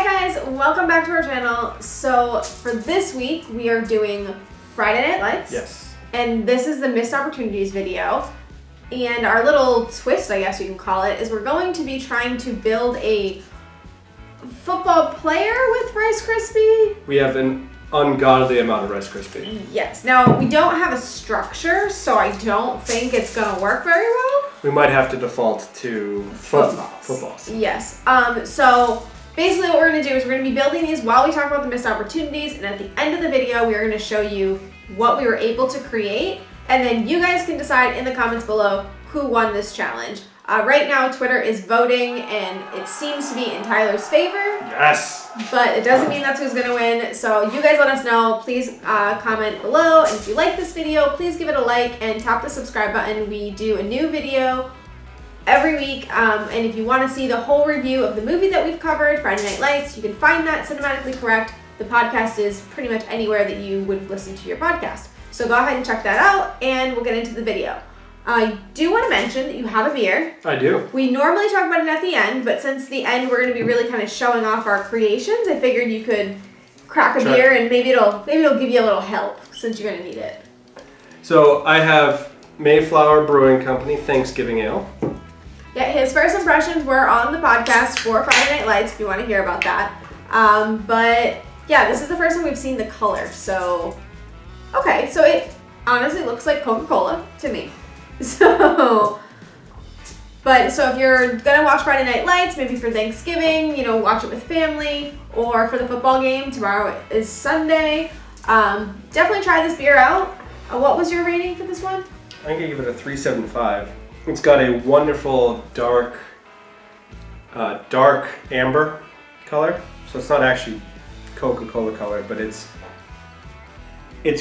Hi guys, welcome back to our channel. So for this week, we are doing Friday Night Lights. Yes. And this is the Missed Opportunities video. And our little twist, I guess you can call it, is we're going to be trying to build a football player with Rice Krispie. We have an ungodly amount of Rice Krispie. Yes. Now, we don't have a structure, so I don't think it's going to work very well. We might have to default to footballs. Yes. So basically what we're going to do is we're going to be building these while we talk about the missed opportunities, and at the end of the video we are going to show you what we were able to create, and then you guys can decide in the comments below who won this challenge. Right now Twitter is voting and it seems to be in Tyler's favor. Yes! But it doesn't mean that's who's going to win, so you guys let us know. Please comment below, and if you like this video, please give it a like and tap the subscribe button. We do a new video every week, and if you want to see the whole review of the movie that we've covered, Friday Night Lights, you can find that Cinematically Correct. The podcast is pretty much anywhere that you would listen to your podcast. So go ahead and check that out, and we'll get into the video. I do want to mention that you have a beer. I do. We normally talk about it at the end, but since the end we're going to be really kind of showing off our creations, I figured you could crack a beer and maybe it'll give you a little help since you're going to need it. So I have Mayflower Brewing Company Thanksgiving Ale. Yeah, his first impressions were on the podcast for Friday Night Lights if you want to hear about that. But yeah, this is the first time we've seen the color. So, okay, so it honestly looks like Coca-Cola to me. So if you're gonna watch Friday Night Lights, maybe for Thanksgiving, watch it with family, or for the football game, tomorrow is Sunday, definitely try this beer out. What was your rating for this one? I'm gonna give it a 3.75. It's got a wonderful dark amber color. So it's not actually Coca-Cola color, but it's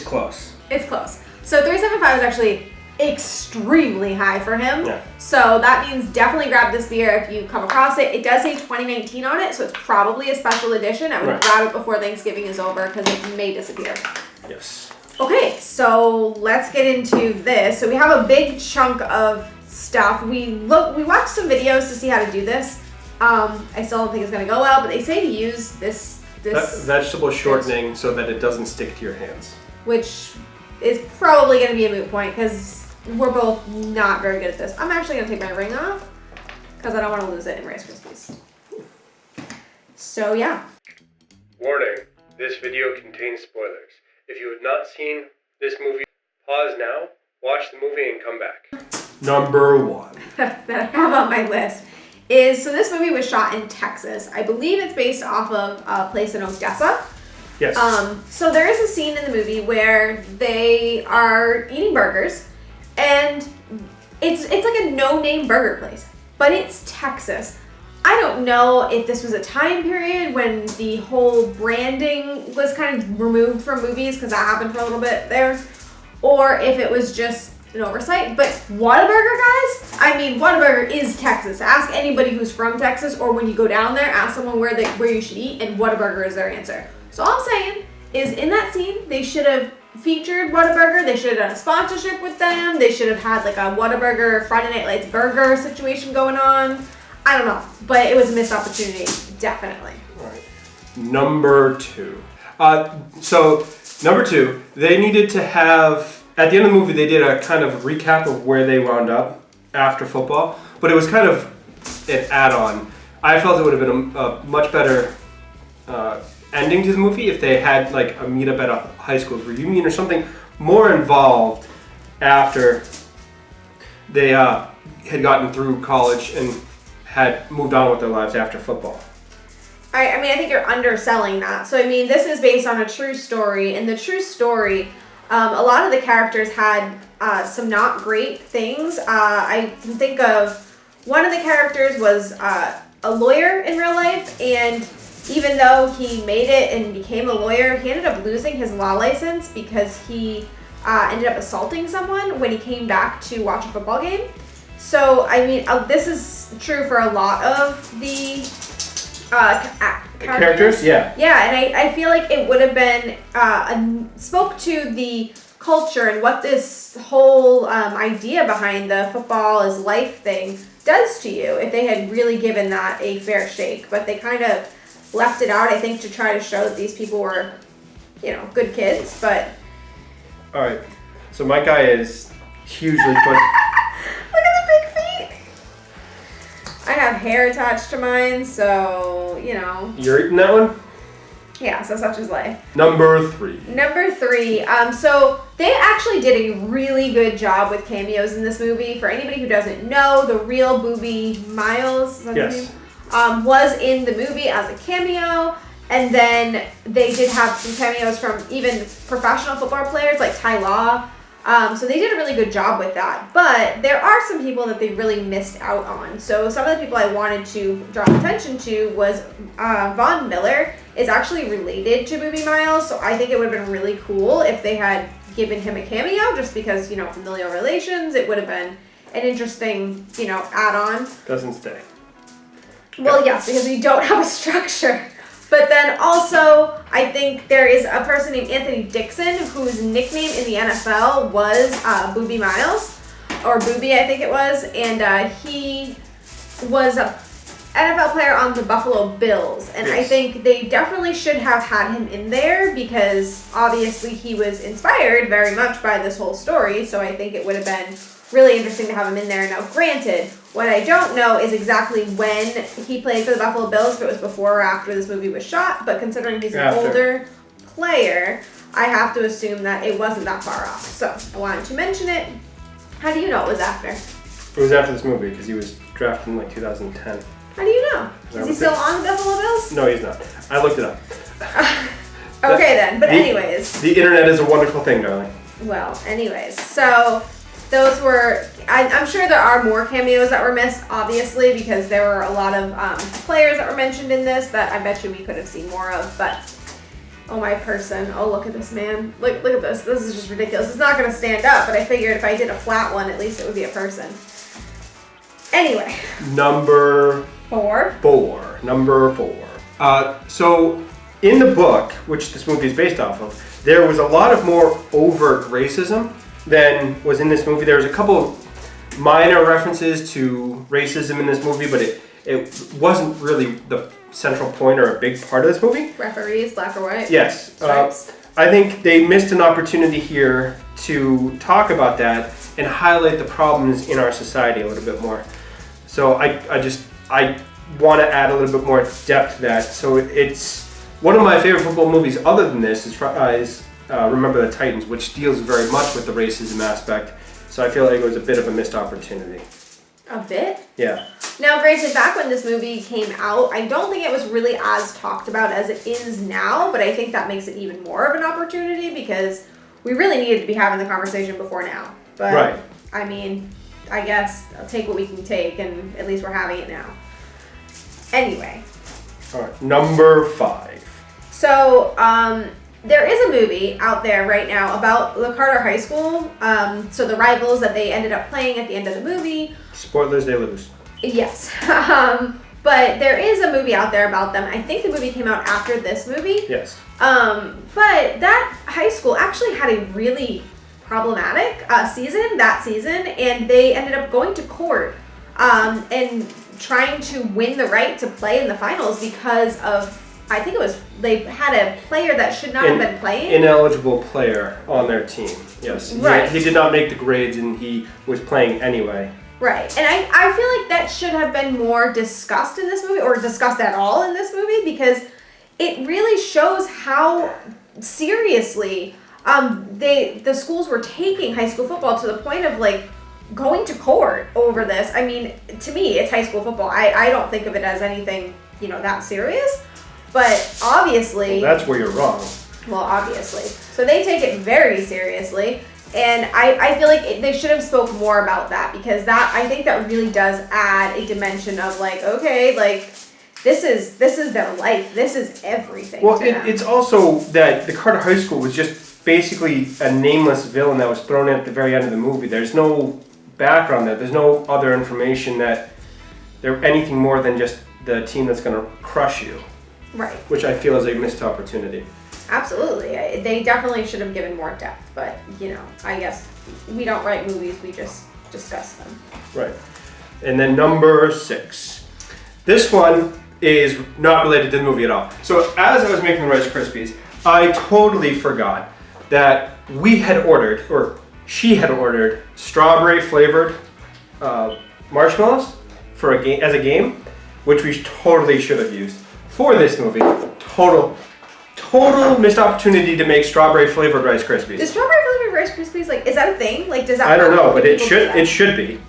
close. It's close. So 3.75 is actually extremely high for him. Yeah. So that means definitely grab this beer if you come across it. It does say 2019 on it, so it's probably a special edition. I would grab it before Thanksgiving is over because it may disappear. Yes. Okay, so let's get into this. So we have a big chunk of stuff. We watched some videos to see how to do this. I still don't think it's gonna go well, but they say to use this vegetable shortening so that it doesn't stick to your hands. Which is probably gonna be a moot point because we're both not very good at this. I'm actually gonna take my ring off because I don't want to lose it in Rice Krispies. So yeah. Warning, this video contains spoilers. If you have not seen this movie, pause now, watch the movie, and come back. Number 1. That I have on my list is, so this movie was shot in Texas. I believe it's based off of a place in Odessa. Yes. So there is a scene in the movie where they are eating burgers, and it's like a no-name burger place, but it's Texas. I don't know if this was a time period when the whole branding was kind of removed from movies, because that happened for a little bit there, or if it was just an oversight, but Whataburger, guys? I mean, Whataburger is Texas. Ask anybody who's from Texas, or when you go down there, ask someone where you should eat, and Whataburger is their answer. So all I'm saying is, in that scene, they should have featured Whataburger. They should have done a sponsorship with them. They should have had like a Whataburger Friday Night Lights burger situation going on. I don't know, but it was a missed opportunity, definitely. All right. Number 2. Number 2, they needed to have, at the end of the movie, they did a kind of recap of where they wound up after football, but it was kind of an add-on. I felt it would have been a much better ending to the movie if they had like a meetup at a high school reunion or something more involved after they had gotten through college and had moved on with their lives after football. I mean, I think you're underselling that. So, I mean, this is based on a true story, and the true story, a lot of the characters had some not great things. I can think of one of the characters was a lawyer in real life, and even though he made it and became a lawyer, he ended up losing his law license because he ended up assaulting someone when he came back to watch a football game. So, I mean, this is true for a lot of the characters. Yeah. Yeah, and I feel like it would have been, spoke to the culture and what this whole idea behind the football is life thing does to you if they had really given that a fair shake. But they kind of left it out, I think, to try to show that these people were, good kids, but... All right. So my guy is hugely put... Look at the big feet! I have hair attached to mine, so, You're eating that one? Yeah, so such is life. Number 3. So they actually did a really good job with cameos in this movie. For anybody who doesn't know, the real Booby Miles, is that his name? Was in the movie as a cameo. And then they did have some cameos from even professional football players like Ty Law. So they did a really good job with that. But there are some people that they really missed out on. So some of the people I wanted to draw attention to was Von Miller is actually related to Booby Miles. So I think it would have been really cool if they had given him a cameo just because, familial relations. It would have been an interesting, add-on. Doesn't stay. Well, yes, because we don't have a structure. But then also, I think there is a person named Anthony Dixon whose nickname in the NFL was Booby Miles, or Booby, I think it was, and he was a NFL player on the Buffalo Bills, and yes. I think they definitely should have had him in there because obviously he was inspired very much by this whole story, so I think it would have been really interesting to have him in there. Now, granted, what I don't know is exactly when he played for the Buffalo Bills, if it was before or after this movie was shot, but considering he's an older player, I have to assume that it wasn't that far off. So, I wanted to mention it. How do you know it was after? It was after this movie because he was drafted in 2010. How do you know? Is he still on the Buffalo Bills? No, he's not. I looked it up. Okay then, but anyways. The internet is a wonderful thing, darling. Well, anyways, so those were, I'm sure there are more cameos that were missed, obviously, because there were a lot of players that were mentioned in this that I bet you we could have seen more of, but oh, my person. Oh, look at this, man. Look at this. This is just ridiculous. It's not going to stand up, but I figured if I did a flat one, at least it would be a person. Anyway. Number 4. Number 4. So in the book, which this movie is based off of, there was a lot of more overt racism than was in this movie. There was a couple minor references to racism in this movie, but it wasn't really the central point or a big part of this movie. Referees, black or white? Yes. I think they missed an opportunity here to talk about that and highlight the problems in our society a little bit more. So I want to add a little bit more depth to that. So it's one of my favorite football movies other than this is Remember the Titans, which deals very much with the racism aspect. So I feel like it was a bit of a missed opportunity. A bit? Yeah. Now, granted, back when this movie came out, I don't think it was really as talked about as it is now, but I think that makes it even more of an opportunity because we really needed to be having the conversation before now. But, right. I mean, I guess I'll take what we can take, and at least we're having it now. Anyway. All right, number 5. So, there is a movie out there right now about the Carter High School. So the rivals that they ended up playing at the end of the movie. Spoilers, they lose. Yes. But there is a movie out there about them. I think the movie came out after this movie. Yes. But that high school actually had a really problematic season, and they ended up going to court and trying to win the right to play in the finals because of, I think it was, they had a player that should not have been playing. Ineligible player on their team, yes. Right. He did not make the grades and he was playing anyway. Right, and I feel like that should have been more discussed in this movie, or discussed at all in this movie, because it really shows how seriously the schools were taking high school football to the point of like going to court over this. I mean, to me, it's high school football. I don't think of it as anything, that serious. But obviously... Well, that's where you're wrong. Well, obviously. So they take it very seriously. And I feel like they should have spoke more about that, because I think that really does add a dimension of like, okay, like this is their life. This is everything. Well, to them. It's also that the Carter High School was just basically a nameless villain that was thrown in at the very end of the movie. There's no background there. There's no other information that they're anything more than just the team that's going to crush you. Right. Which I feel is a missed opportunity. Absolutely. They definitely should have given more depth, but, I guess we don't write movies, we just discuss them. Right. And then number 6. This one is not related to the movie at all. So as I was making the Rice Krispies, I totally forgot that we had ordered, or she had ordered, strawberry flavored marshmallows for as a game, which we totally should have used for this movie. Total missed opportunity to make strawberry flavored Rice Krispies. Is strawberry flavored Rice Krispies, like, is that a thing? Like, does that? I don't know, but it should be.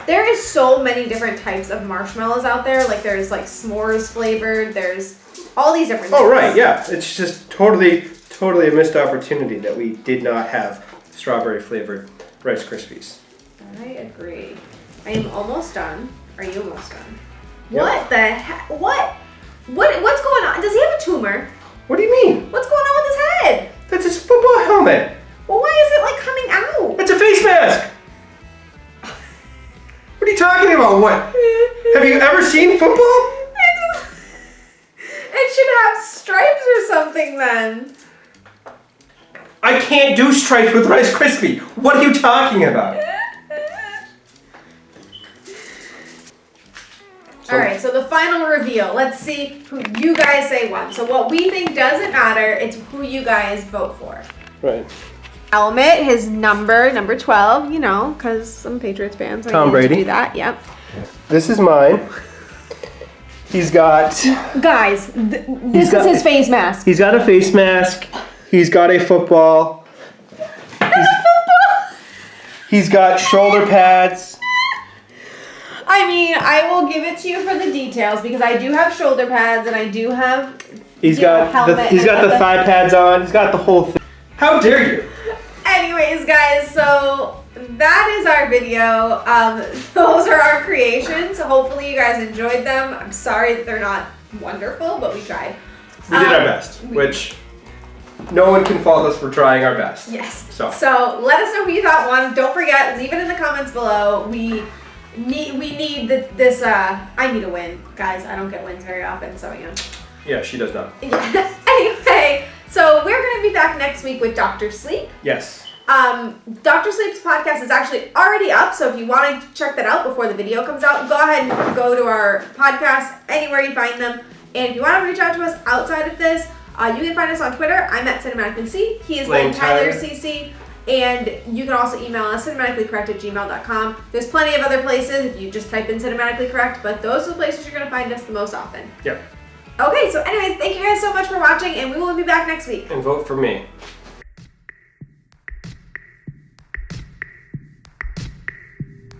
There is so many different types of marshmallows out there. Like, there's like s'mores flavored. There's all these different things. Oh right, yeah. It's just totally a missed opportunity that we did not have strawberry flavored Rice Krispies. I agree. I am almost done. Are you almost done? Yep. What the heck? What's going on? Does he have a tumor? What do you mean? What's going on with his head? That's his football helmet. Well, why is it like coming out? It's a face mask. What are you talking about? What? Have you ever seen football? It should have stripes or something then. I can't do stripes with Rice Krispie. What are you talking about? Alright, so the final reveal. Let's see who you guys say won. So what we think doesn't matter, it's who you guys vote for. Right. Helmet, his number 12, you know, because I'm a Patriots fan, so Tom I need to Brady. do that, yep. This is mine. He's got... Guys, this is his face mask. He's got a face mask. He's got a football. He's got shoulder pads. I mean, I will give it to you for the details because I do have shoulder pads and I do have He's got the thigh pads on. He's got the whole thing. How dare you? Anyways, guys, so that is our video. Those are our creations. Hopefully you guys enjoyed them. I'm sorry that they're not wonderful, but we tried. We did our best, which no one can fault us for trying our best. Yes. So let us know who you thought won. Don't forget, leave it in the comments below. We need this. I need a win, guys. I don't get wins very often, so yeah. Yeah, she does not. Yeah. Anyway, so we're gonna be back next week with Dr. Sleep. Yes. Dr. Sleep's podcast is actually already up, so if you want to check that out before the video comes out, go ahead and go to our podcast anywhere you find them. And if you want to reach out to us outside of this, you can find us on Twitter. I'm at Cinematically C. He is Lane Tyler Tyler. CC. And you can also email us cinematicallycorrect@gmail.com. There's plenty of other places if you just type in Cinematically Correct, but those are the places you're going to find us the most often. Yep. Okay, so anyways, thank you guys so much for watching, and we will be back next week. And vote for me.